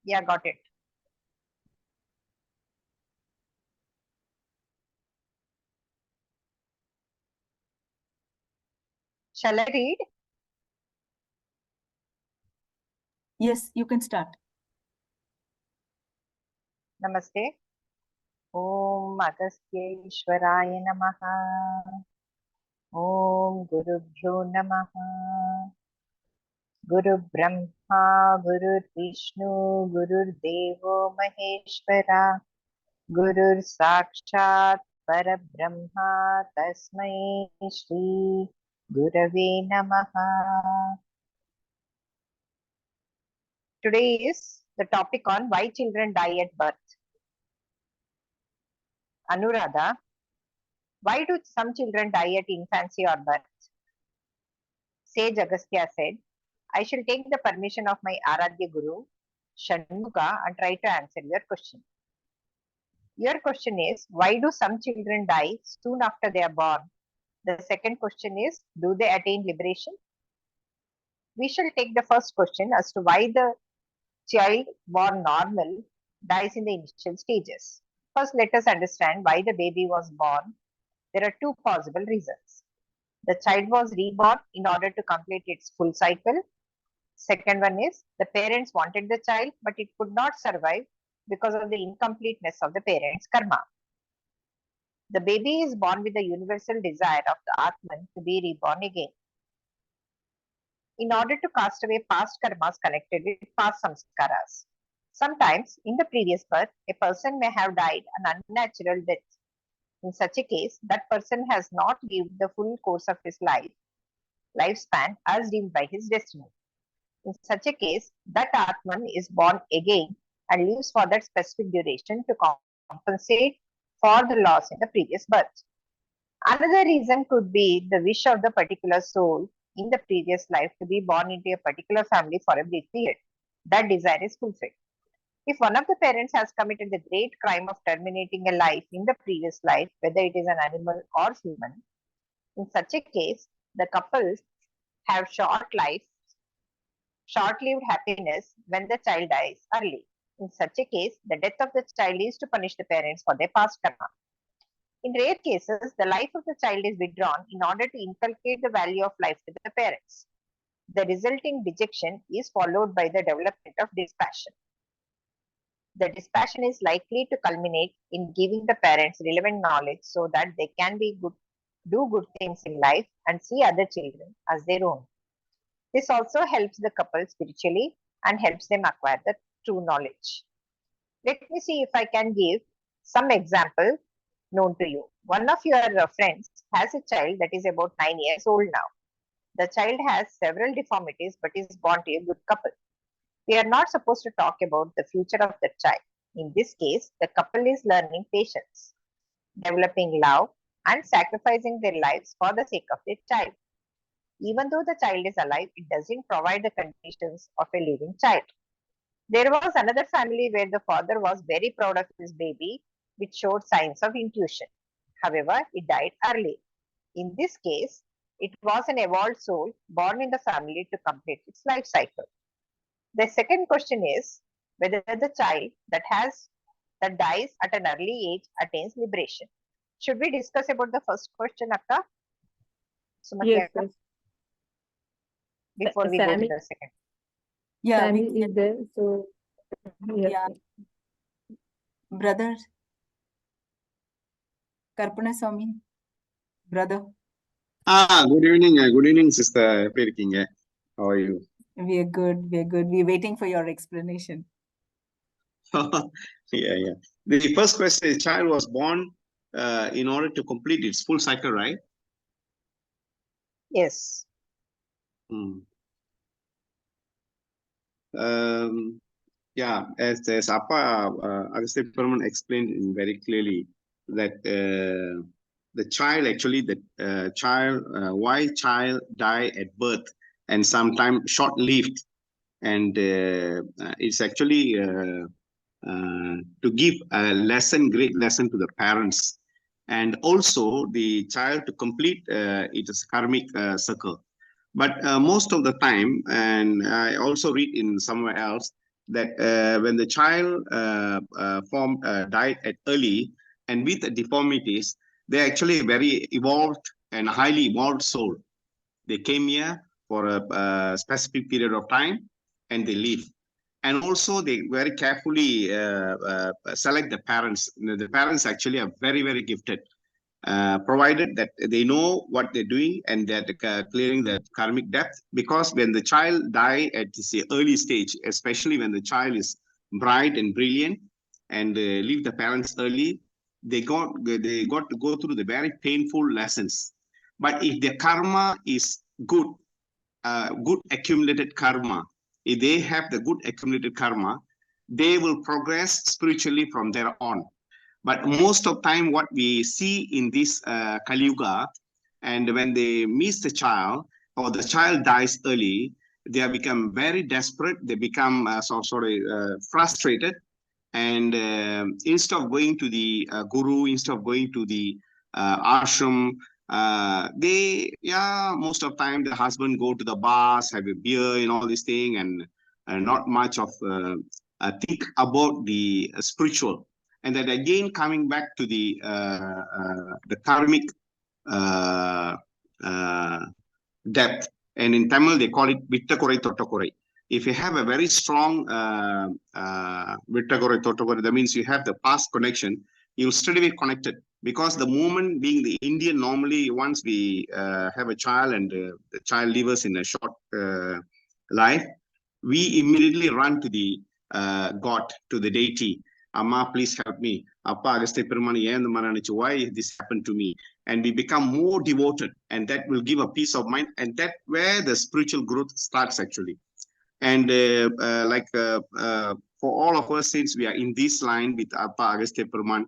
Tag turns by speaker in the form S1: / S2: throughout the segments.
S1: Yeah, got it. Shall I read?
S2: Yes, you can start.
S1: Namaste. Om Agastya Namaha. Om Gurubhyo Namaha. Guru Brahma, Guru Vishnu, Guru Devo Maheshwara, Guru Sakshat Parabrahma, Tasmai Shri Gurave Namaha. Today is the topic on why children die at birth. Anuradha, why do some children die at infancy or birth? Sage Agastya said, I shall take the permission of my Aradhya Guru, Shanmuga, and try to answer your question. Your question is, why do some children die soon after they are born? The second question is, do they attain liberation? We shall take the first question as to why the child born normal dies in the initial stages. First, let us understand why the baby was born. There are two possible reasons. The child was reborn in order to complete its full cycle. Second one is the parents wanted the child, but it could not survive because of the incompleteness of the parents' karma. The baby is born with the universal desire of the Atman to be reborn again. In order to cast away past karmas connected with past samskaras. Sometimes, in the previous birth, a person may have died an unnatural death. In such a case, that person has not lived the full course of his lifespan as deemed by his destiny. In such a case, that Atman is born again and lives for that specific duration to compensate for the loss in the previous birth. Another reason could be the wish of the particular soul in the previous life to be born into a particular family for a brief period. That desire is fulfilled. If one of the parents has committed the great crime of terminating a life in the previous life, whether it is an animal or human, in such a case, the couples have short-lived happiness when the child dies early. In such a case, the death of the child is to punish the parents for their past karma. In rare cases, the life of the child is withdrawn in order to inculcate the value of life to the parents. The resulting dejection is followed by the development of dispassion. The dispassion is likely to culminate in giving the parents relevant knowledge so that they can do good things in life and see other children as their own. This also helps the couple spiritually and helps them acquire the true knowledge. Let me see if I can give some example known to you. One of your friends has a child that is about 9 years old now. The child has several deformities but is born to a good couple. We are not supposed to talk about the future of the child. In this case, the couple is learning patience, developing love, and sacrificing their lives for the sake of their child. Even though the child is alive, it doesn't provide the conditions of a living child. There was another family where the father was very proud of his baby, which showed signs of intuition. However, it died early. In this case, it was an evolved soul born in the family to complete its life cycle. The second question is whether the child that dies at an early age attains liberation. Should we discuss about the first question, Akka? Sumati
S3: Yes,
S1: Akka,
S3: yes.
S1: before we go to
S3: Sammy,
S1: the second.
S2: Yeah,
S3: Sammy is there. So, yes,
S2: yeah,
S3: yes.
S2: brother Karapanaswamy, brother.
S4: Good evening, sister. எப்படி இருக்கீங்க? How are you?
S2: We are good. We're waiting for your explanation.
S4: Yeah. The first question is, child was born in order to complete its full cycle, right?
S1: Yes.
S4: Yeah, as Appa Agastya Gnana explained very clearly that the child actually, why child die at birth and sometimes short-lived, and it's actually to give a great lesson to the parents, and also the child to complete its karmic circle. But most of the time, and I also read in somewhere else, that when the child died at early and with the deformities, they're actually a very evolved and highly evolved soul. They came here for a specific period of time and they leave. And also they very carefully select the parents. The parents actually are very, very gifted. Provided that they know what they're doing and that clearing the karmic debt. Because when the child die at this early stage, especially when the child is bright and brilliant and leave the parents early, they got to go through the very painful lessons. But if the karma is good, good accumulated karma, if they have the good accumulated karma, they will progress spiritually from there on. But most of time, what we see in this Kali Yuga, and when they miss the child or the child dies early, they have become very desperate. They become frustrated, and instead of going to the guru, instead of going to the ashram, most of time the husband go to the bars, have a beer and all this thing, and not much of think about the spiritual. And then again, coming back to the karmic depth, and in Tamil they call it Vittakurai Tottakurai. If you have a very strong Vittakurai Tottakurai, that means you have the past connection, you'll straight away connected. Because the moment being the Indian, normally once we have a child and the child leaves us in a short life, we immediately run to the God, to the deity. Amma, please help me. Appa Agastya Perumal, why this happened to me? And we become more devoted, and that will give a peace of mind, and that's where the spiritual growth starts actually. And for all of us, since we are in this line with Appa Agastya Perumal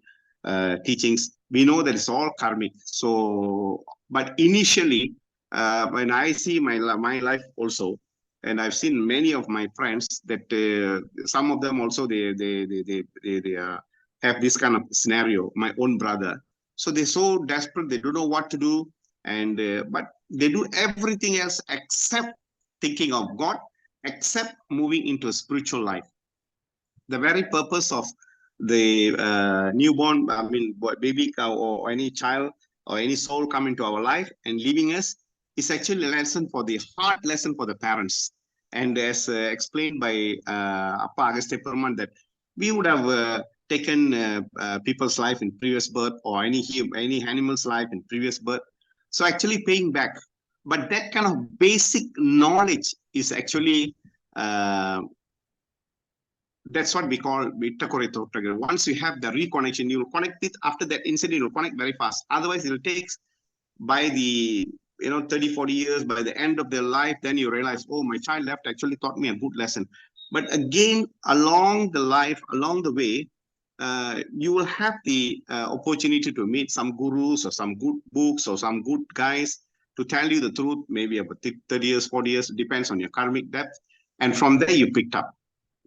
S4: teachings, we know that it's all karmic. So, but initially, when I see my life also, and I've seen many of my friends that some of them also they have this kind of scenario. My own brother, so they're so desperate, they don't know what to do, and but they do everything else except thinking of God, except moving into a spiritual life. The very purpose of the newborn, I mean, baby or any child or any soul come into our life and leaving us, is actually a lesson for the hard lesson for the parents. And as explained by Appa Agastya Perumal, that we would have taken people's life in previous birth, or any animal's life in previous birth. So actually paying back. But that kind of basic knowledge is actually that's what we call Vittakurai Tottakurai. Once you have the reconnection, you will connect it. After that incident, you will connect very fast. Otherwise, it will take by the 30, 40 years, by the end of their life, then you realize, oh, my child left actually taught me a good lesson. But again, along the life, along the way, you will have the opportunity to meet some gurus or some good books or some good guys to tell you the truth, maybe about 30 years, 40 years, depends on your karmic depth. And from there, you picked up.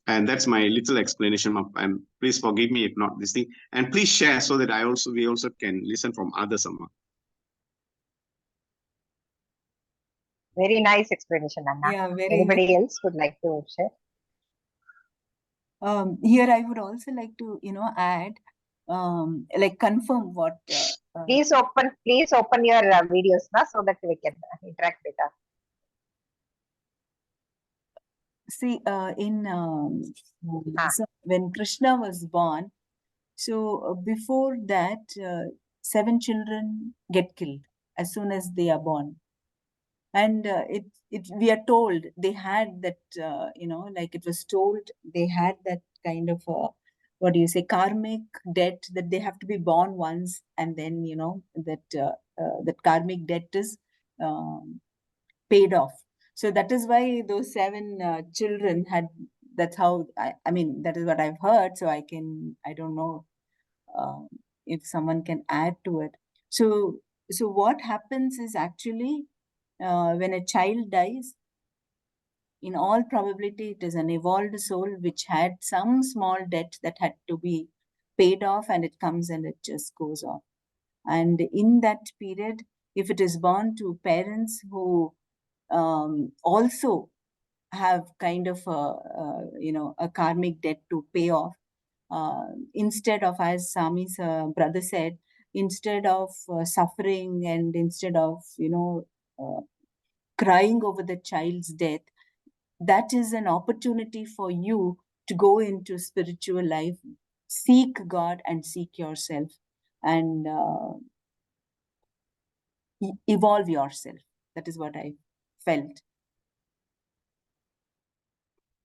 S4: And that's my little explanation. And please forgive me if not this thing. And please share so that we also can listen from others.
S1: Very nice explanation, Anna.
S2: Yeah, very.
S1: Anybody else would like to share?
S2: Here I would also like to, add, like confirm what.
S1: Please open your videos now, so that we can interact better.
S2: See, so when Krishna was born, so before that, 7 children get killed as soon as they are born. And we are told they had that, like it was told, they had that kind of, karmic debt, that they have to be born once, and then, that karmic debt is paid off. So that is why those 7 children had, that's how, I mean, that is what I've heard. So I don't know if someone can add to it. So what happens is actually, when a child dies, in all probability, it is an evolved soul which had some small debt that had to be paid off, and it comes and it just goes off. And in that period, if it is born to parents who also have kind of a karmic debt to pay off. Instead of, as Sami's brother said, instead of suffering and instead of crying over the child's death, that is an opportunity for you to go into spiritual life, seek God and seek yourself, and evolve yourself. That is what I felt.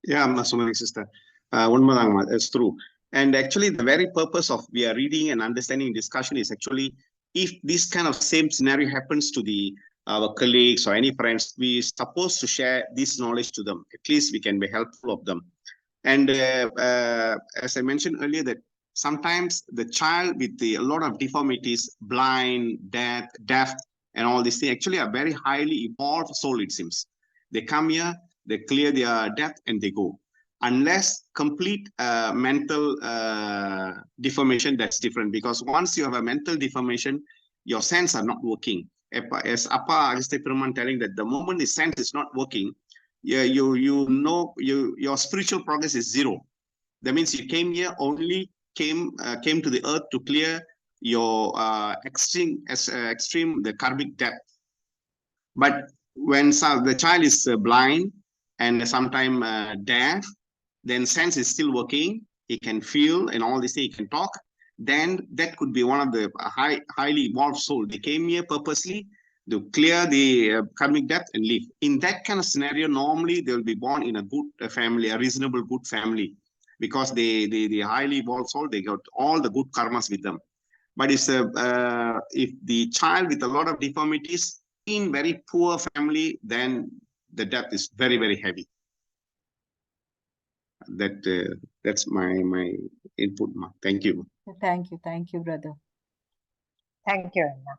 S4: Yeah, Sumani sister. One more, that's true. And actually, the very purpose of we are reading and understanding discussion is actually, if this kind of same scenario happens to our colleagues or any friends, we are supposed to share this knowledge to them. At least we can be helpful of them. And as I mentioned earlier, that sometimes the child with a lot of deformities, blind, deaf, and all these things, actually are very highly evolved soul, it seems. They come here, they clear their death, and they go. Unless complete mental deformation, that's different. Because once you have a mental deformation, your sense are not working. As Appa Agastya Peetam telling that the moment the sense is not working, your spiritual progress is zero. That means you came here only came to the earth to clear your extreme the karmic debt. But when the child is blind and sometimes deaf, then sense is still working. He can feel and all this. He can talk. Then that could be one of the highly evolved soul. They came here purposely to clear the karmic debt and leave. In that kind of scenario, normally they will be born in a good family, a reasonable good family, because the highly evolved soul, they got all the good karmas with them. But if the child with a lot of deformities in very poor family, then the debt is very, very heavy. That's my input, Ma. Thank you.
S2: Thank you, brother.
S1: Thank you, Anna.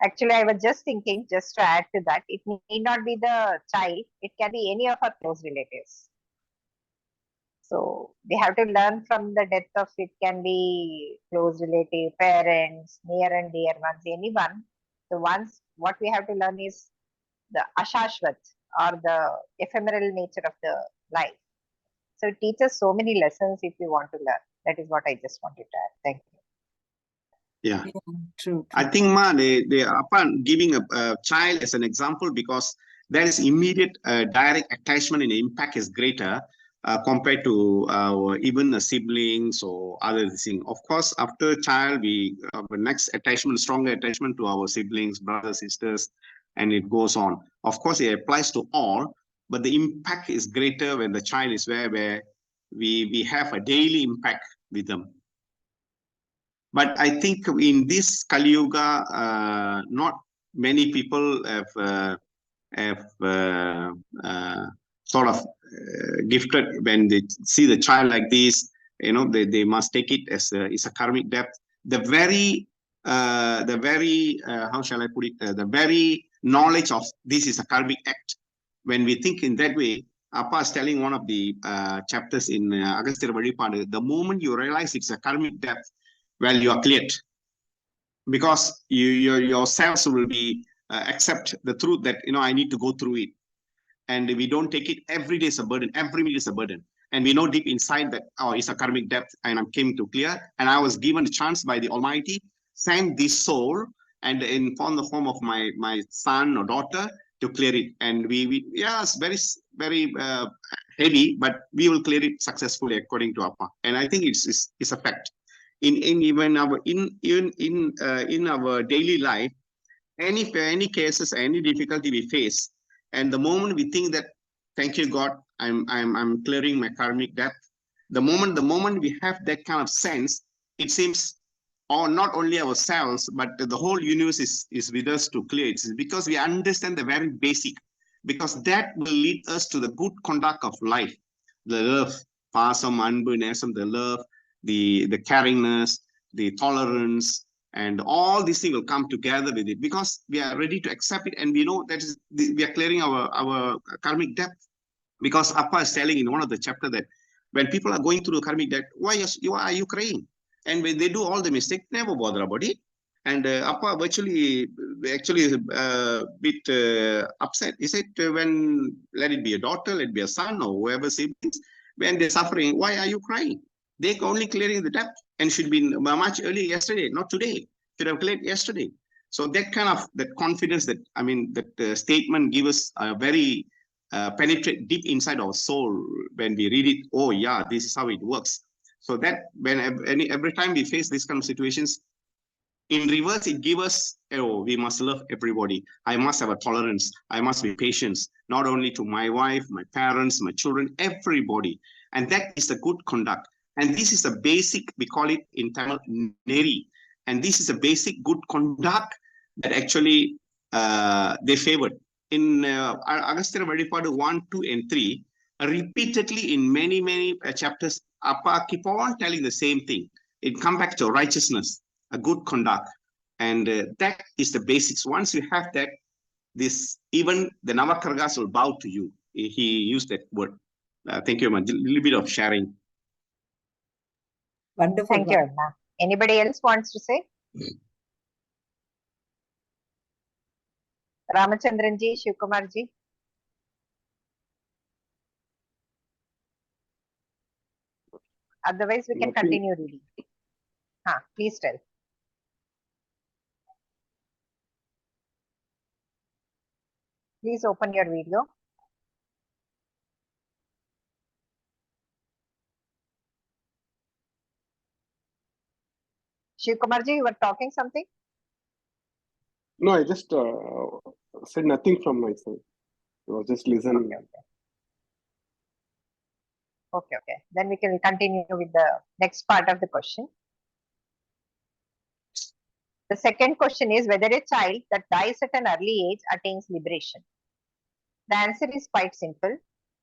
S1: Actually, I was just thinking, just to add to that, it need not be the child, it can be any of our close relatives. So we have to learn from the death of, it can be close relative, parents, near and dear ones, anyone. So once what we have to learn is the ashashvat, or the ephemeral nature of the life. So it teaches so many lessons if we want to learn. That is what I just wanted to add. Thank you.
S4: Yeah,
S2: true.
S4: I think, Ma, they are upon giving a child as an example, because there is immediate direct attachment and impact is greater compared to even siblings or other things. Of course, after child, we have a next attachment, stronger attachment to our siblings, brothers, sisters, and it goes on. Of course, it applies to all, but the impact is greater when the child is where we have a daily impact with them. But I think in this Kali Yuga, not many people have sort of gifted when they see the child like this. They must take it as it's a karmic debt. The very how shall I put it? The very knowledge of this is a karmic act. When we think in that way, Appa is telling one of the chapters in Agastya Vadipada, the moment you realize it's a karmic debt, well, you are cleared, because your cells will be accept the truth that I need to go through it, and we don't take it every day as a burden, every minute is a burden, and we know deep inside that it's a karmic debt, and I came to clear, and I was given a chance by the Almighty, send this soul, and in the form of my son or daughter to clear it, and it's very very heavy, but we will clear it successfully according to Appa, and I think it's a fact. In our daily life, any cases, any difficulty we face, and the moment we think that, thank you God, I'm clearing my karmic debt, the moment we have that kind of sense, it seems, or not only ourselves, but the whole universe is with us to clear it, because we understand the very basic, because that will lead us to the good conduct of life, the love, pasam, anbu, nesam, the love, the caringness, the tolerance, and all these things will come together with it, because we are ready to accept it, and we know that we are clearing our karmic debt. Because Appa is telling in one of the chapter that when people are going through karmic debt, why are you crying? And when they do all the mistakes, never bother about it. And Appa virtually actually is a bit upset. He said, when let it be a daughter, let it be a son or whoever siblings, when they're suffering, why are you crying? They're only clearing the debt and should be much earlier yesterday, not today. Should have cleared yesterday. So that kind of that confidence that that statement gives us a very penetrate deep inside our soul when we read it. Oh yeah, this is how it works. So that when every time we face these kind of situations, in reverse, it gives us, oh, we must love everybody. I must have a tolerance. I must be patient, not only to my wife, my parents, my children, everybody. And that is the good conduct. And this is a basic, we call it in Tamil, neri. And this is a basic good conduct that actually they favored. In Agastya Vadipadu 1, 2, and 3, repeatedly in many chapters, Appa keep on telling the same thing. It comes back to righteousness, a good conduct, and that is the basics. Once you have that, this even the Navakargas will bow to you. He used that word. Thank you, man. A little bit of sharing.
S2: Wonderful.
S1: Thank you, Anna. Anybody else wants to say? Ramachandran ji, Shivkumar ji. Otherwise, we can continue reading. Please tell. Please open your video. Shivkumar ji, you were talking something?
S5: No, I just said nothing from my side. I was just listening.
S1: Okay. Then we can continue with the next part of the question. The second question is whether a child that dies at an early age attains liberation. The answer is quite simple.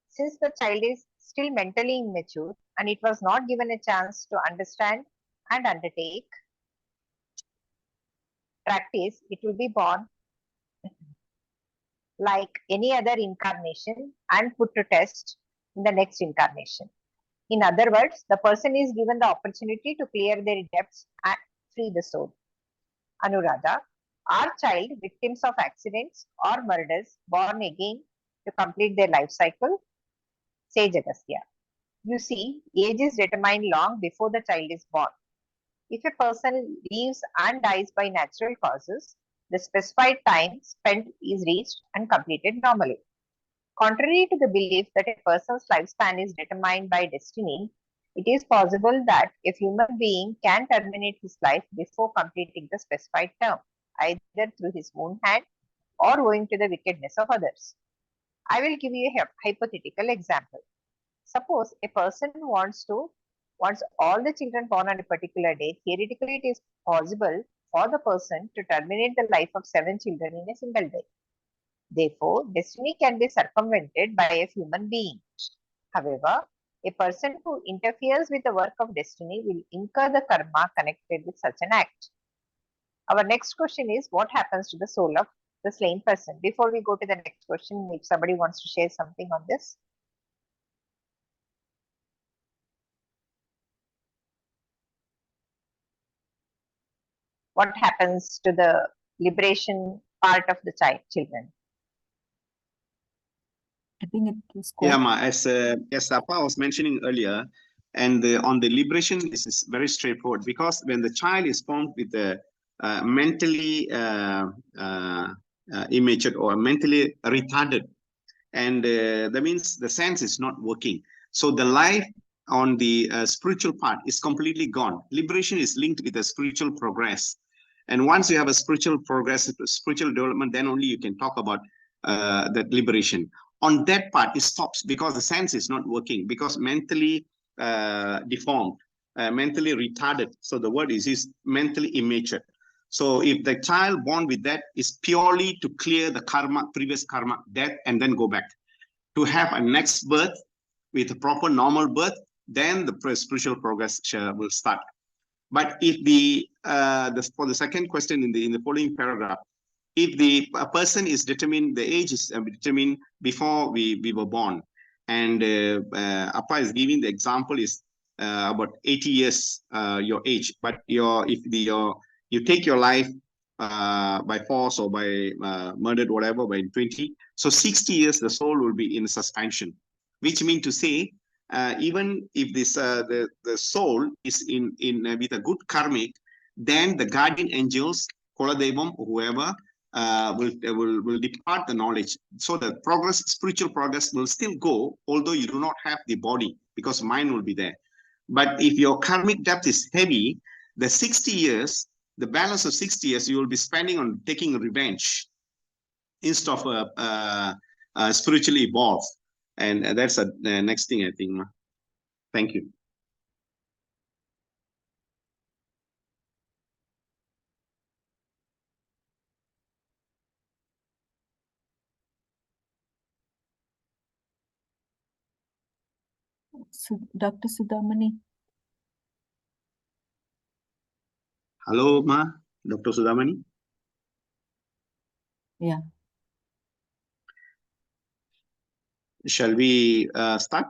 S1: Since the child is still mentally immature and it was not given a chance to understand and undertake practice, it will be born like any other incarnation and put to test in the next incarnation. In other words, the person is given the opportunity to clear their debts and free the soul. Anuradha, are child victims of accidents or murders born again to complete their life cycle? Sage Agastya. You see, age is determined long before the child is born. If a person lives and dies by natural causes, the specified time spent is reached and completed normally. Contrary to the belief that a person's lifespan is determined by destiny, it is possible that a human being can terminate his life before completing the specified term, either through his own hand or owing to the wickedness of others. I will give you a hypothetical example. Suppose a person wants all the children born on a particular day. Theoretically, it is possible for the person to terminate the life of 7 children in a single day. Therefore, destiny can be circumvented by a human being. However, a person who interferes with the work of destiny will incur the karma connected with such an act. Our next question is, what happens to the soul of the slain person? Before we go to the next question, if somebody wants to share something on this. What happens to the liberation part of the children?
S2: I think it was
S4: Yeah, ma, as Appa was mentioning earlier, and on the liberation, this is very straightforward, because when the child is formed with the mentally immature or mentally retarded, and that means the sense is not working. So the life on the spiritual part is completely gone. Liberation is linked with the spiritual progress. And once you have a spiritual progress, spiritual development, then only you can talk about that liberation. On that part, it stops because the sense is not working, because mentally deformed, mentally retarded. So the word is mentally immature. So if the child born with that is purely to clear the karma, previous karma, death, and then go back to have a next birth with a proper normal birth, then the spiritual progress will start. But if for the second question in the following paragraph, if a person is determined, the age is determined before we were born, and Appa is giving the example is about 80 years your age, but your you take your life by force or by murdered, whatever, by 20. So 60 years, the soul will be in suspension, which means to say, even if this the soul is in with a good karmic, then the guardian angels, Koladevam, whoever, will depart the knowledge. So the progress, spiritual progress will still go, although you do not have the body, because mind will be there. But if your karmic depth is heavy, the 60 years, the balance of 60 years, you will be spending on taking revenge instead of spiritually evolve. And that's the next thing, I think. Thank you.
S2: So, Dr. Sudhamani.
S4: Hello, Ma, Dr. Sudhamani.
S2: Yeah.
S4: Shall we start?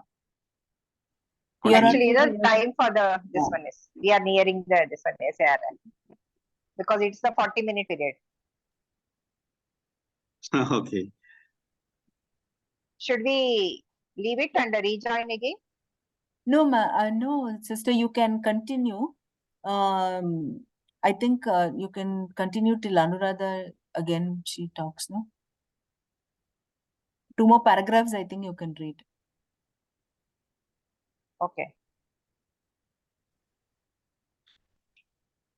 S1: Actually, the time for this one is, we are nearing this one, SAR, because it's the 40-minute period.
S4: Okay.
S1: Should we leave it and rejoin again?
S2: No, no, sister, you can continue. I think you can continue till Anuradha again, she talks, no? 2 more paragraphs, I think you can read.
S1: Okay.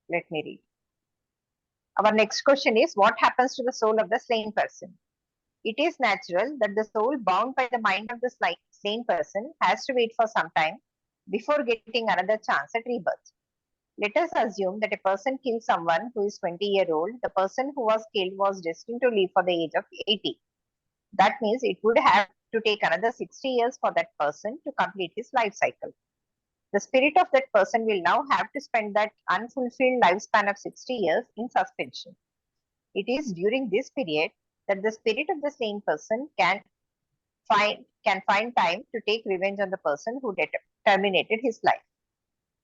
S1: Let me read. Our next question is, what happens to the soul of the slain person? It is natural that the soul bound by the mind of the slain person has to wait for some time before getting another chance at rebirth. Let us assume that a person kills someone who is 20-year-old. The person who was killed was destined to live for the age of 80. That means it would have to take another 60 years for that person to complete his life cycle. The spirit of that person will now have to spend that unfulfilled lifespan of 60 years in suspension. It is during this period that the spirit of the same person can find time to take revenge on the person who terminated his life.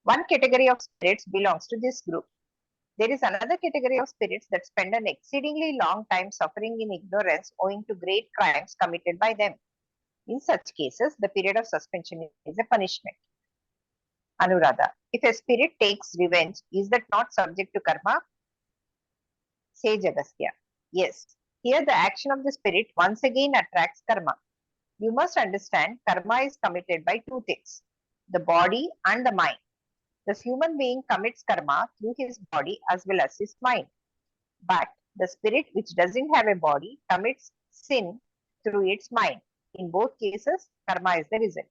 S1: One category of spirits belongs to this group. There is another category of spirits that spend an exceedingly long time suffering in ignorance owing to great crimes committed by them. In such cases, the period of suspension is a punishment. Anuradha, if a spirit takes revenge, is that not subject to karma? Sage Agastya, yes. Here the action of the spirit once again attracts karma. You must understand, karma is committed by two things, the body and the mind. The human being commits karma through his body as well as his mind. But the spirit which doesn't have a body commits sin through its mind. In both cases, karma is the result.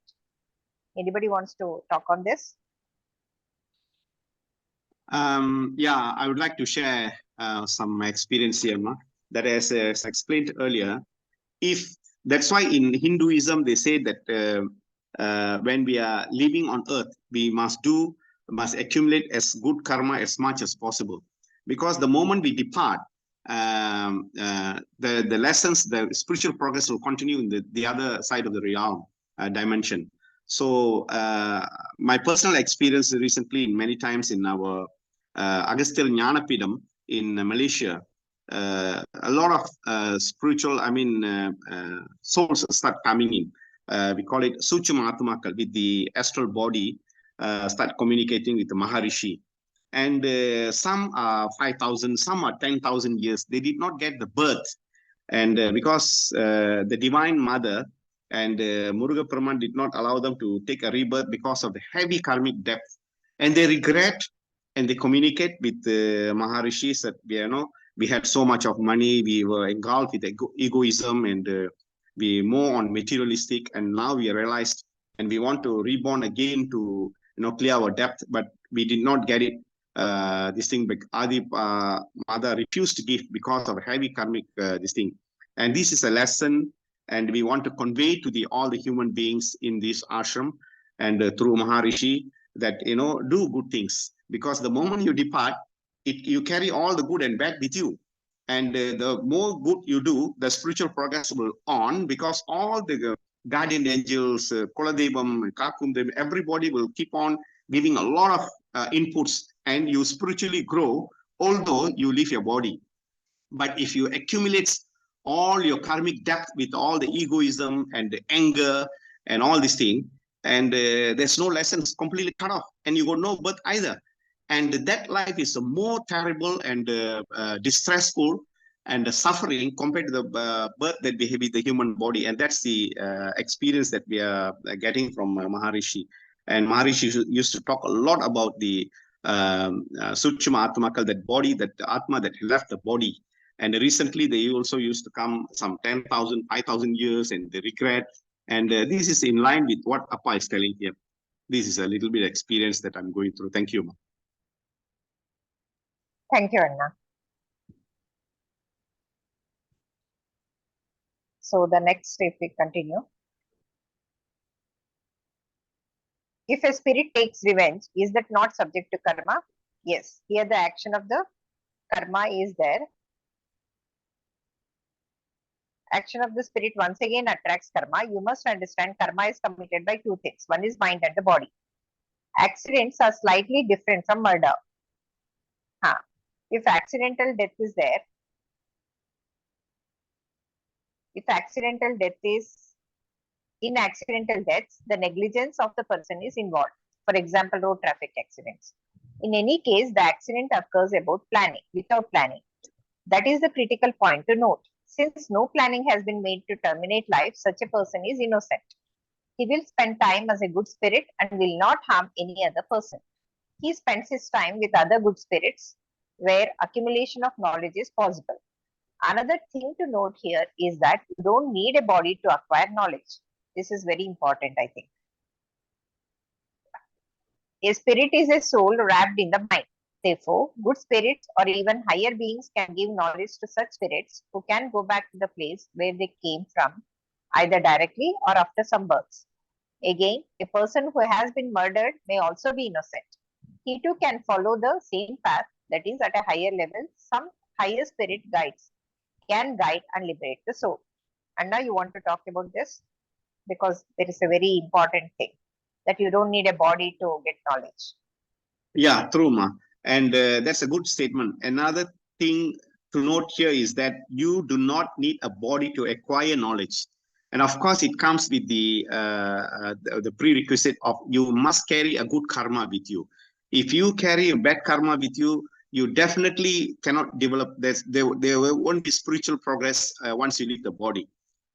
S1: Anybody wants to talk on this?
S4: Yeah, I would like to share some experience here, Ma. That as explained earlier, if that's why in Hinduism they say that when we are living on earth, we must accumulate as good karma as much as possible, because the moment we depart, the lessons, the spiritual progress will continue in the other side of the realm dimension. So my personal experience recently, many times in our Agastya Gnana Peetam in Malaysia, a lot of spiritual, souls start coming in. We call it Suchama Atmakal, with the astral body, start communicating with the Maharishi. And some are 5,000, some are 10,000 years. They did not get the birth. And because the Divine Mother and Muruga Paraman did not allow them to take a rebirth because of the heavy karmic depth. And they regret and they communicate with the Maharishis that we had so much of money, we were engulfed with egoism, and we more on materialistic, and now we realized and we want to reborn again to clear our depth, but we did not get it. This thing, Adi Mother refused to give because of heavy karmic this thing. And this is a lesson, and we want to convey to all the human beings in this ashram and through Maharishi that do good things, because the moment you depart, you carry all the good and bad with you. And the more good you do, the spiritual progress will on, because all the guardian angels, Koladevam, Kakumdev, everybody will keep on giving a lot of inputs, and you spiritually grow although you leave your body. But if you accumulate all your karmic debt with all the egoism and the anger and all these things, and there's no lessons, completely cut off, and you got no birth either. And that life is more terrible and distressful and suffering compared to the birth that we have with the human body. And that's the experience that we are getting from Maharishi. And Maharishi used to talk a lot about the Suchma Atmakal, that body, that Atma that left the body. And recently they also used to come some 10,000, 5,000 years, and they regret. And this is in line with what Appa is telling here. This is a little bit of experience that I'm going through. Thank you, Ma.
S1: Thank you, Anna. So the next, if we continue. If a spirit takes revenge, is that not subject to karma? Yes. Here the action of the karma is there. Action of the spirit once again attracts karma. You must understand karma is committed by two things. One is mind and the body. Accidents are slightly different from murder. If accidental death is there, in accidental deaths, the negligence of the person is involved. For example, road traffic accidents. In any case, the accident occurs without planning. That is the critical point to note. Since no planning has been made to terminate life, such a person is innocent. He will spend time as a good spirit and will not harm any other person. He spends his time with other good spirits where accumulation of knowledge is possible. Another thing to note here is that you don't need a body to acquire knowledge. This is very important, I think. A spirit is a soul wrapped in the mind. Therefore, good spirits or even higher beings can give knowledge to such spirits who can go back to the place where they came from, either directly or after some births. Again, a person who has been murdered may also be innocent. He too can follow the same path, that is, at a higher level, some higher spirit can guide and liberate the soul. Anna, you want to talk about this? Because there is a very important thing, that you don't need a body to get knowledge.
S4: Yeah, true, Ma. And that's a good statement. Another thing to note here is that you do not need a body to acquire knowledge. And of course, it comes with the prerequisite of you must carry a good karma with you. If you carry a bad karma with you, you definitely cannot develop this. There won't be spiritual progress once you leave the body.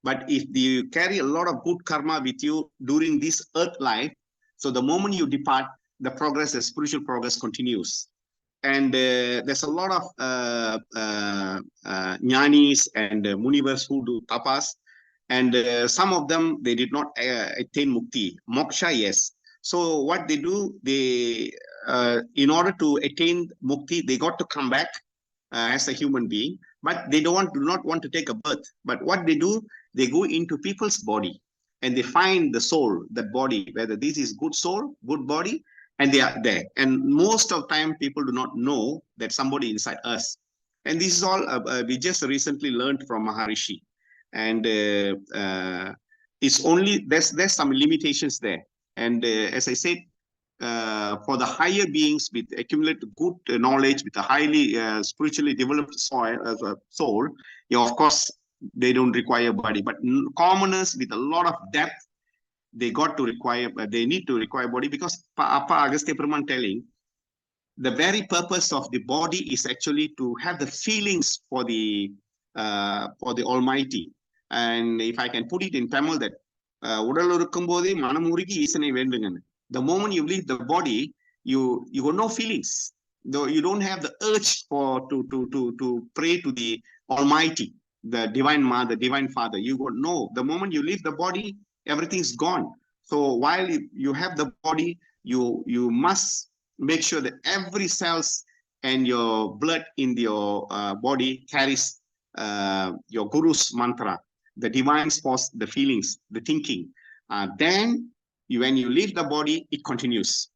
S4: But if you carry a lot of good karma with you during this earth life, so the moment you depart, the spiritual progress continues. And there's a lot of jnanis and munivars who do tapas. And some of them, they did not attain mukti. Moksha, yes. So what they do, in order to attain mukti, they got to come back as a human being, but they do not want to take a birth. But what they do, they go into people's body and they find the soul, that body, whether this is good soul, good body, and they are there. And most of the time, people do not know that somebody inside us. And this is all we just recently learned from Maharishi. And it's only, there's some limitations there. And as I said, for the higher beings with accumulated good knowledge, with a highly spiritually developed soul, yeah, of course, they don't require a body. But commoners with a lot of depth, they need to require body, because Appa Agastya Perumal telling, the very purpose of the body is actually to have the feelings for the Almighty. And if I can put it in Tamil, that the moment you leave the body, you got no feelings. Though you don't have the urge to pray to the Almighty, the Divine Mother, Divine Father. You got no. The moment you leave the body, everything's gone. So while you have the body, you must make sure that every cells and your blood in your body carries your Guru's mantra, the divine force, the feelings, the thinking. Then when you leave the body, it continues.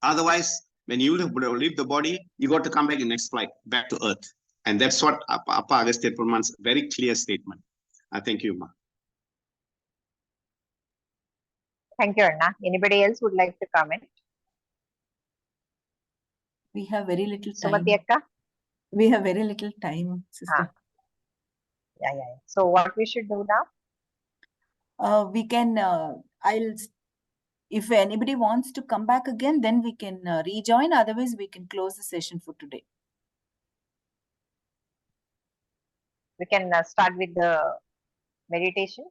S4: Otherwise, when you leave the body, you got to come back in next flight, back to earth. And that's what Appa Agastya Perumal's very clear statement. Thank you, Ma.
S1: Thank you, Anna. Anybody else would like to comment?
S2: We have very little time.
S1: Sumati Akka?
S2: We have very little time, sister.
S1: Yeah. So what we should do now?
S2: We can, if anybody wants to come back again, then we can rejoin. Otherwise, we can close the session for today.
S1: We can start with the meditation.